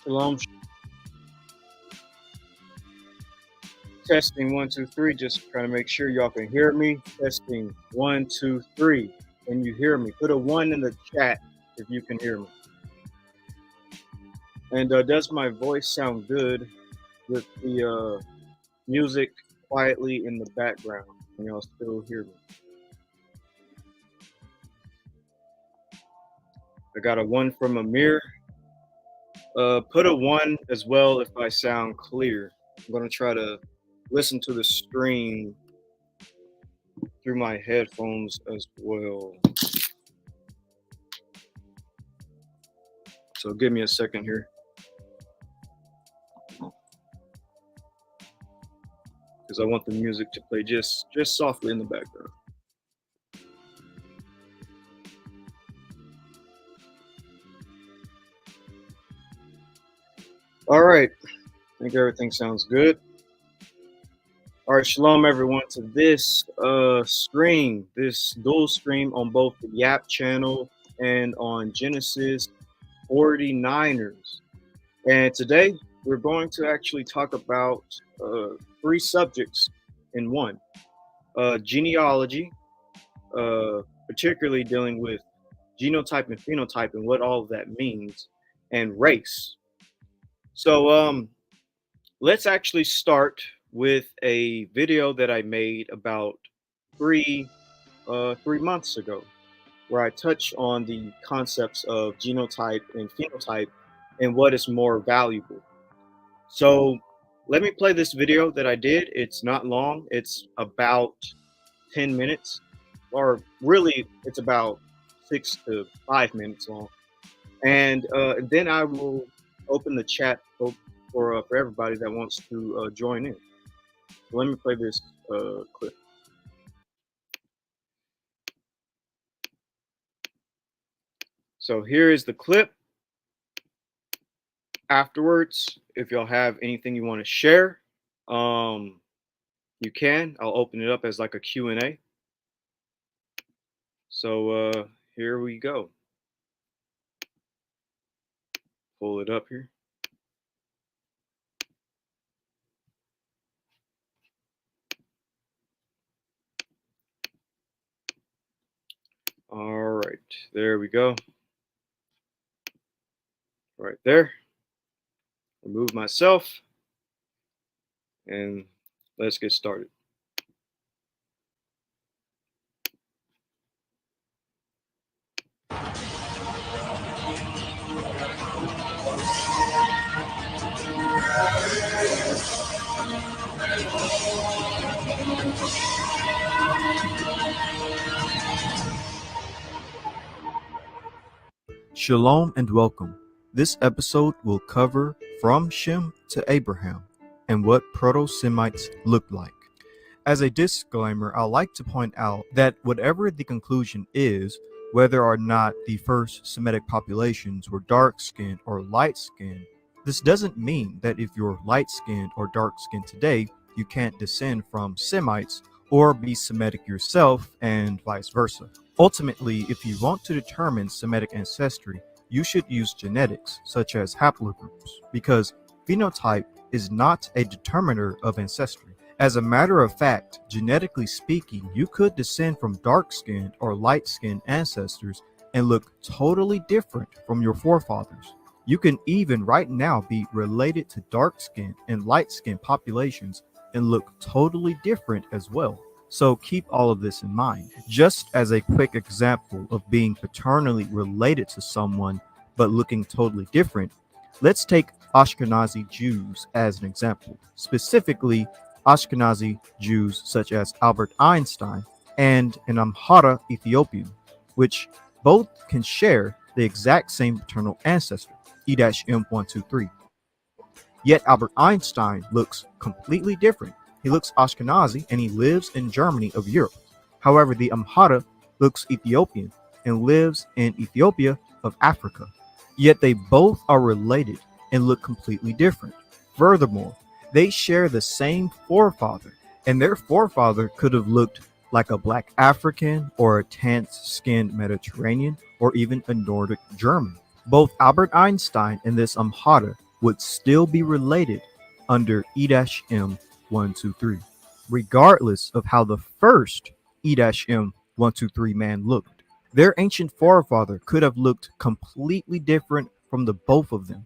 Shalom. Testing 1 2 3. Just trying to make sure y'all can hear me. Testing 1 2 3. Can you hear me? Put a 1 in the chat if you can hear me. And does my voice sound good with the music quietly in the background? Can y'all still hear me? I got a 1 from Amir. Put a 1 as well if I sound clear. I'm going to try to listen to the stream through my headphones as well. So give me a second here, because I want the music to play just softly in the background. All right, I think everything sounds good. All right, shalom everyone to this stream, this dual stream on both the Yap channel and on Genesis 49ers. And today we're going to actually talk about 3 subjects in one. Genealogy, particularly dealing with genotype and phenotype and what all of that means, and race. So let's actually start with a video that I made about 3 months ago, where I touch on the concepts of genotype and phenotype and what is more valuable. So let me play this video that I did. It's not long. It's about 10 minutes, or really it's about 6 to 5 minutes long. And then I will open the chat for everybody that wants to join in. So let me play this clip. So here is the clip. Afterwards, if y'all have anything you want to share, you can. I'll open it up as like a Q&A. So here we go. Pull it up here. All right, there we go. Right there. Remove myself, and let's get started. Shalom and welcome. This episode will cover from Shem to Abraham and what Proto-Semites looked like. As a disclaimer, I'd like to point out that whatever the conclusion is, whether or not the first Semitic populations were dark-skinned or light-skinned, this doesn't mean that if you're light-skinned or dark-skinned today, you can't descend from Semites or be Semitic yourself and vice versa. Ultimately, if you want to determine Semitic ancestry, you should use genetics, such as haplogroups, because phenotype is not a determiner of ancestry. As a matter of fact, genetically speaking, you could descend from dark-skinned or light-skinned ancestors and look totally different from your forefathers. You can even right now be related to dark-skinned and light-skinned populations and look totally different as well. So keep all of this in mind. Just as a quick example of being paternally related to someone but looking totally different, let's take Ashkenazi Jews as an example, specifically Ashkenazi Jews such as Albert Einstein and an Amhara Ethiopian, which both can share the exact same paternal ancestor, E-M123. Yet Albert Einstein looks completely different. He looks Ashkenazi and he lives in Germany of Europe. However, the Amhara looks Ethiopian and lives in Ethiopia of Africa. Yet they both are related and look completely different. Furthermore, they share the same forefather, and their forefather could have looked like a black African or a tan-skinned Mediterranean or even a Nordic German. Both Albert Einstein and this Amhara would still be related under E-M123, regardless of how the first E-M123 man looked. Their ancient forefather could have looked completely different from the both of them,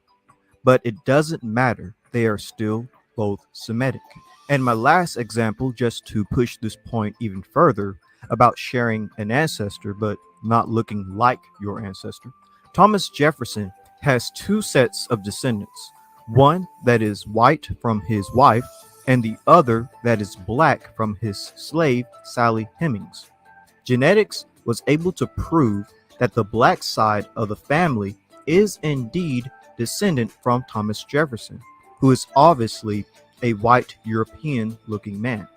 but it doesn't matter. They are still both Semitic. And my last example, just to push this point even further about sharing an ancestor but not looking like your ancestor, Thomas Jefferson has two sets of descendants, one that is white from his wife, and the other that is black from his slave, Sally Hemings. Genetics was able to prove that the black side of the family is indeed descendant from Thomas Jefferson, who is obviously a white European looking man.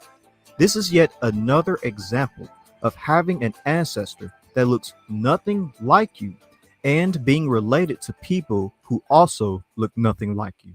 This is yet another example of having an ancestor that looks nothing like you and being related to people who also look nothing like you.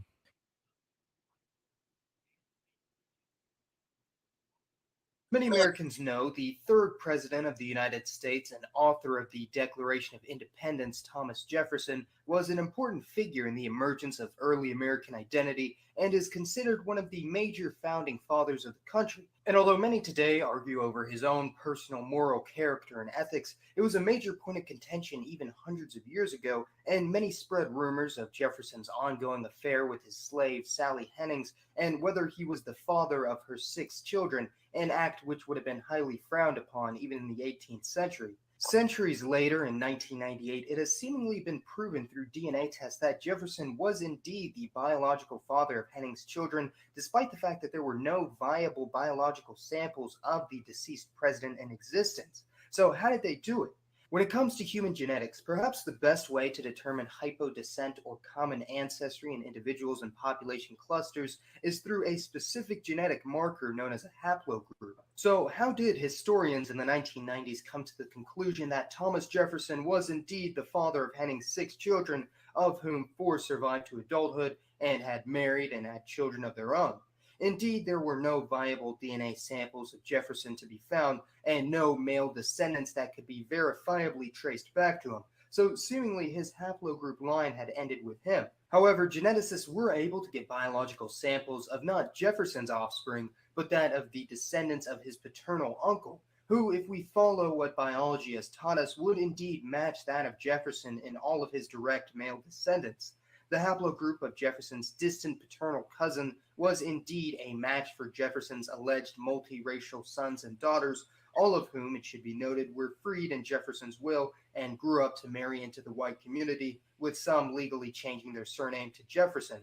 Many Americans know the third president of the United States and author of the Declaration of Independence, Thomas Jefferson, was an important figure in the emergence of early American identity and is considered one of the major founding fathers of the country. And although many today argue over his own personal moral character and ethics, it was a major point of contention even hundreds of years ago, and many spread rumors of Jefferson's ongoing affair with his slave Sally Hemings and whether he was the father of her 6 children, an act which would have been highly frowned upon even in the 18th century. Centuries later, in 1998, it has seemingly been proven through DNA tests that Jefferson was indeed the biological father of Henning's children, despite the fact that there were no viable biological samples of the deceased president in existence. So, how did they do it? When it comes to human genetics, perhaps the best way to determine hypodescent or common ancestry in individuals and population clusters is through a specific genetic marker known as a haplogroup. So, how did historians in the 1990s come to the conclusion that Thomas Jefferson was indeed the father of Henning's 6 children, of whom 4 survived to adulthood and had married and had children of their own? Indeed, there were no viable DNA samples of Jefferson to be found, and no male descendants that could be verifiably traced back to him, so seemingly his haplogroup line had ended with him. However, geneticists were able to get biological samples of not Jefferson's offspring, but that of the descendants of his paternal uncle, who, if we follow what biology has taught us, would indeed match that of Jefferson in all of his direct male descendants. The haplogroup of Jefferson's distant paternal cousin was indeed a match for Jefferson's alleged multiracial sons and daughters, all of whom, it should be noted, were freed in Jefferson's will and grew up to marry into the white community, with some legally changing their surname to Jefferson.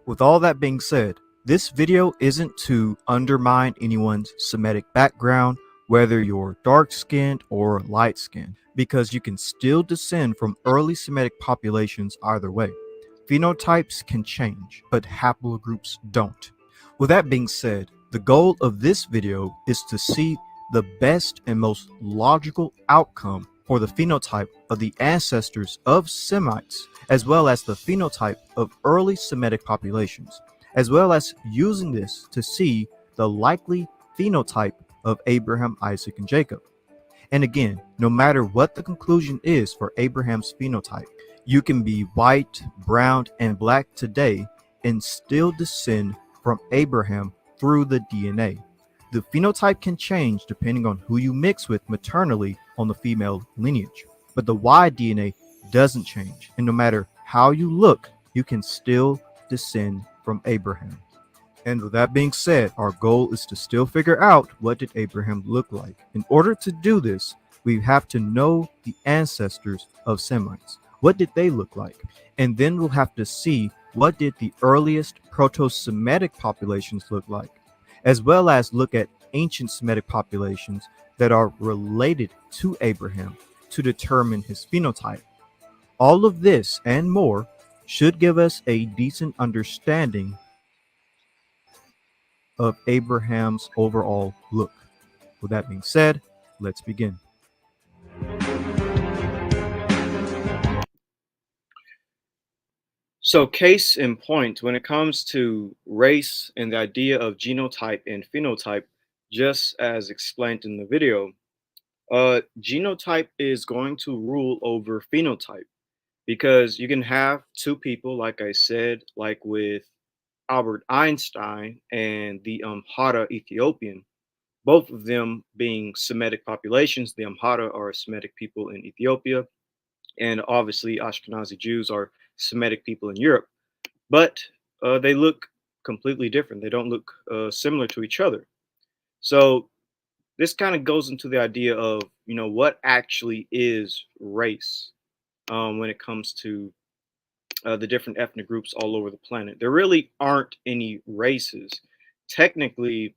With all that being said, this video isn't to undermine anyone's Semitic background, whether you're dark-skinned or light-skinned, because you can still descend from early Semitic populations either way. Phenotypes can change, but haplogroups don't. With that being said, the goal of this video is to see the best and most logical outcome for the phenotype of the ancestors of Semites, as well as the phenotype of early Semitic populations, as well as using this to see the likely phenotype of Abraham, Isaac, and Jacob. And again, no matter what the conclusion is for Abraham's phenotype, you can be white, brown, and black today and still descend from Abraham through the DNA. The phenotype can change depending on who you mix with maternally on the female lineage, but the Y DNA doesn't change, and no matter how you look, you can still descend from Abraham. And with that being said, our goal is to still figure out what did Abraham look like. In order to do this, we have to know the ancestors of Semites. What did they look like? And then we'll have to see what did the earliest Proto-Semitic populations look like, as well as look at ancient Semitic populations that are related to Abraham to determine his phenotype. All of this and more should give us a decent understanding of Abraham's overall look. With that being said, let's begin. So, case in point, when it comes to race and the idea of genotype and phenotype, just as explained in the video, genotype is going to rule over phenotype. because you can have two people, like I said, like with Albert Einstein and the Amhara Ethiopian, both of them being Semitic populations. The Amhara are Semitic people in Ethiopia, and obviously Ashkenazi Jews are Semitic people in Europe. But they look completely different. They don't look similar to each other. So this kind of goes into the idea of what actually is race when it comes to the different ethnic groups all over the planet. There really aren't any races. Technically,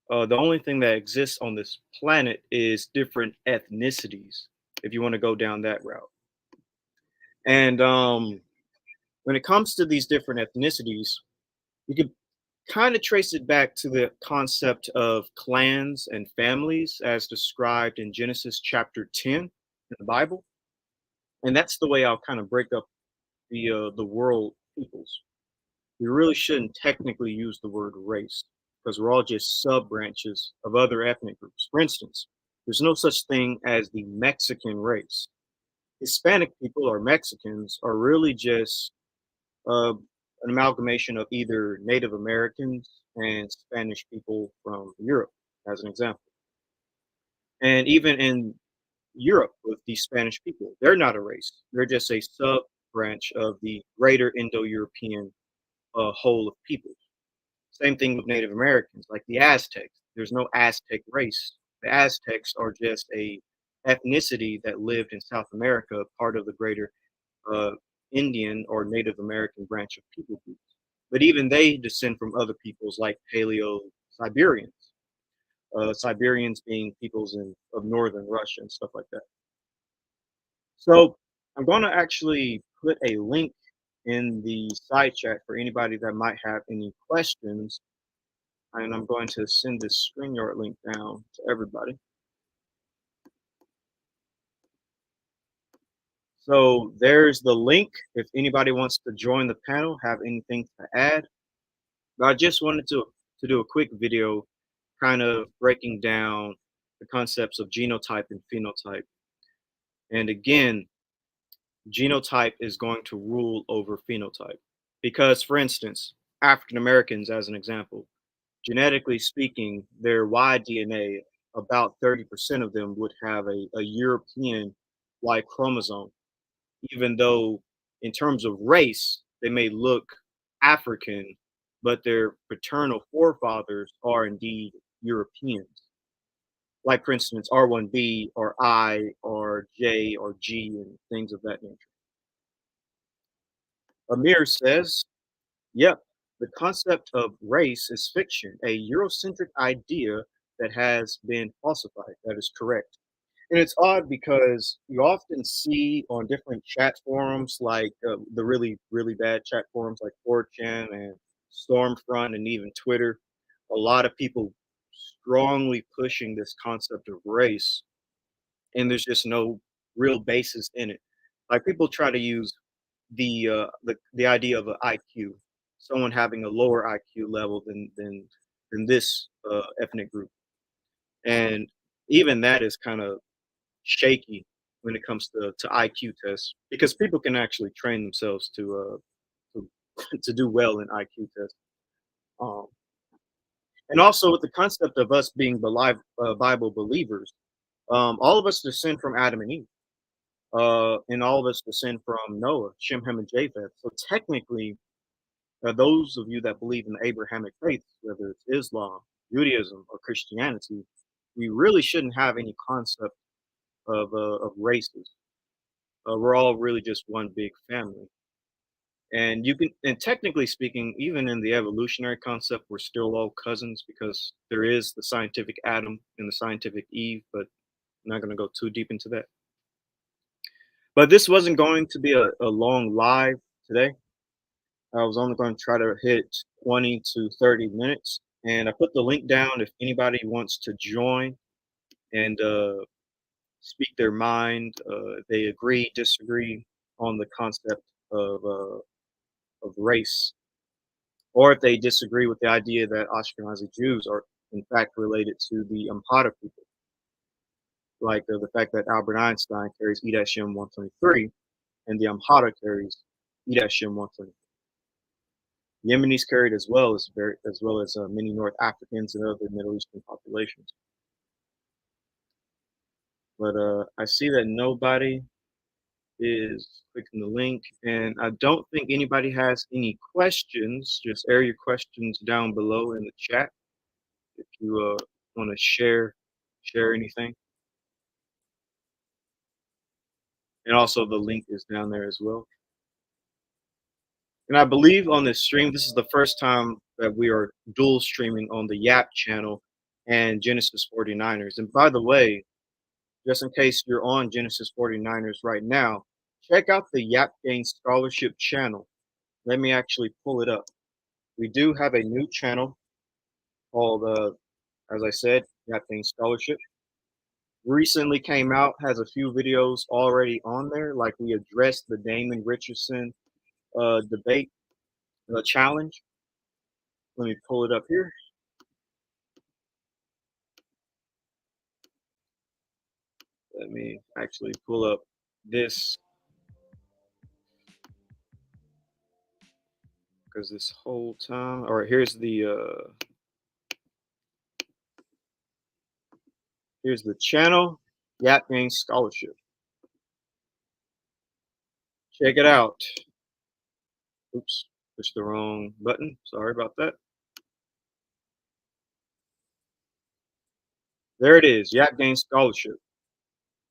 the only thing that exists on this planet is different ethnicities, if you want to go down that route. And when it comes to these different ethnicities, you could kind of trace it back to the concept of clans and families as described in Genesis chapter 10 in the Bible. And that's the way I'll kind of break up the world peoples. We really shouldn't technically use the word race because we're all just sub branches of other ethnic groups. For instance, there's no such thing as the Mexican race. Hispanic people or Mexicans are really just an amalgamation of either Native Americans and Spanish people from Europe, as an example. And even in Europe, with the Spanish people, they're not a race. They're just a sub branch of the greater Indo European whole of people. Same thing with Native Americans, like the Aztecs. There's no Aztec race. The Aztecs are just a ethnicity that lived in South America, part of the greater uh, Indian or Native American branch of people groups. But even they descend from other peoples like Paleo Siberians. Siberians being peoples of northern Russia and stuff like that. So I'm going to actually put a link in the side chat for anybody that might have any questions, and I'm going to send this StreamYard link down to everybody. So there's the link. If anybody wants to join the panel, have anything to add. But I just wanted to do a quick video kind of breaking down the concepts of genotype and phenotype. And again, genotype is going to rule over phenotype. Because, for instance, African Americans, as an example, genetically speaking, their Y DNA, about 30% of them would have a European Y chromosome, even though in terms of race, they may look African, but their paternal forefathers are indeed Europeans. Like, for instance, R1B or I or J or G and things of that nature. Amir says, yep, the concept of race is fiction, a Eurocentric idea that has been falsified. That is correct. And it's odd because you often see on different chat forums, like the really, really bad chat forums like 4chan and Stormfront and even Twitter, a lot of people strongly pushing this concept of race, and there's just no real basis in it. Like people try to use the idea of an IQ, someone having a lower IQ level than this ethnic group, and even that is kind of shaky when it comes to IQ tests because people can actually train themselves to, to do well in IQ tests. Um, and also with the concept of us being Bible believers, all of us descend from Adam and Eve, and all of us descend from Noah, Shem, Ham, and Japheth. So technically, those of you that believe in the Abrahamic faith, whether it's Islam, Judaism, or Christianity, we really shouldn't have any concept of races. We're all really just one big family. And you can, and technically speaking, even in the evolutionary concept, we're still all cousins because there is the scientific Adam and the scientific Eve, but I'm not going to go too deep into that. But this wasn't going to be a long live today. I was only going to try to hit 20 to 30 minutes. And I put the link down if anybody wants to join and speak their mind. If they agree, disagree on the concept of race, or if they disagree with the idea that Ashkenazi Jews are in fact related to the Amhara people, like the fact that Albert Einstein carries E-M123, and the Amhara carries eat at Shem once a Yemenis carried as well as many North Africans and other Middle Eastern populations. But I see that nobody is clicking the link, and I don't think anybody has any questions. Just air your questions down below in the chat if you want to share anything. And also the link is down there as well. And I believe on this stream, this is the first time that we are dual streaming on the Yap channel and Genesis 49ers. And by the way, just in case you're on Genesis 49ers right now, check out the Yap Gain Scholarship channel. Let me actually pull it up. We do have a new channel called, as I said, Yap Gain Scholarship. Recently came out, has a few videos already on there, like we addressed the Damon Richardson debate challenge. Let me pull it up here. Let me actually pull up this, because this whole time, all right, here's the channel, Yap Gain Scholarship. Check it out. Oops, pushed the wrong button. Sorry about that. There it is, Yap Gain Scholarship.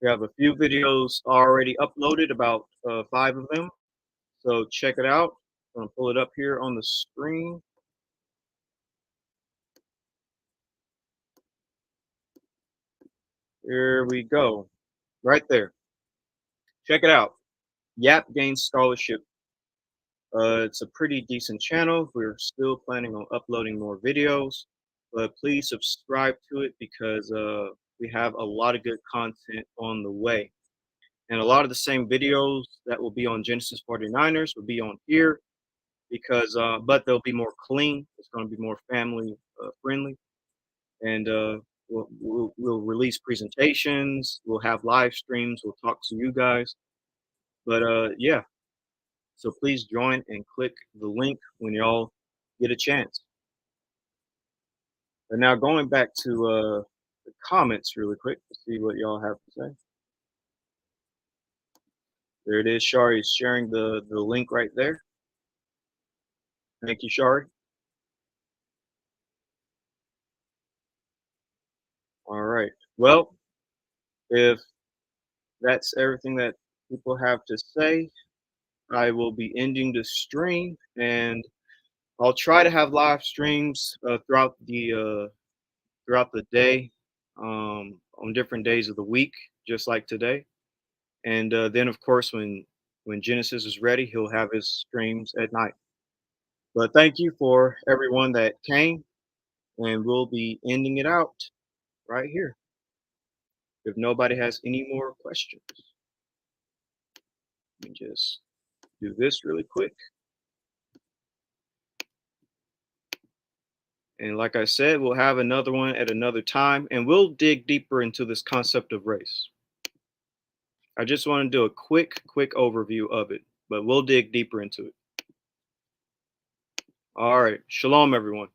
We have a few videos already uploaded, about 5 of them. So check it out. I'm gonna pull it up here on the screen. Here we go. Right there. Check it out. Yap Gain Scholarship. It's a pretty decent channel. We're still planning on uploading more videos, but please subscribe to it because we have a lot of good content on the way. And a lot of the same videos that will be on Genesis 49ers will be on here because, but they'll be more clean. It's going to be more family friendly. And we'll release presentations. We'll have live streams. We'll talk to you guys. But yeah. So please join and click the link when y'all get a chance. And now going back to the comments really quick to see what y'all have to say. There it is. Shari is sharing the link right there. Thank you, Shari. All right. Well, if that's everything that people have to say, I will be ending the stream, and I'll try to have live streams throughout the day, on different days of the week, just like today. And then, of course, when Genesis is ready, he'll have his streams at night. But thank you for everyone that came, and we'll be ending it out right here. If nobody has any more questions, let me just do this really quick. And like I said, we'll have another one at another time, and we'll dig deeper into this concept of race. I just want to do a quick overview of it, but we'll dig deeper into it. All right. Shalom, everyone.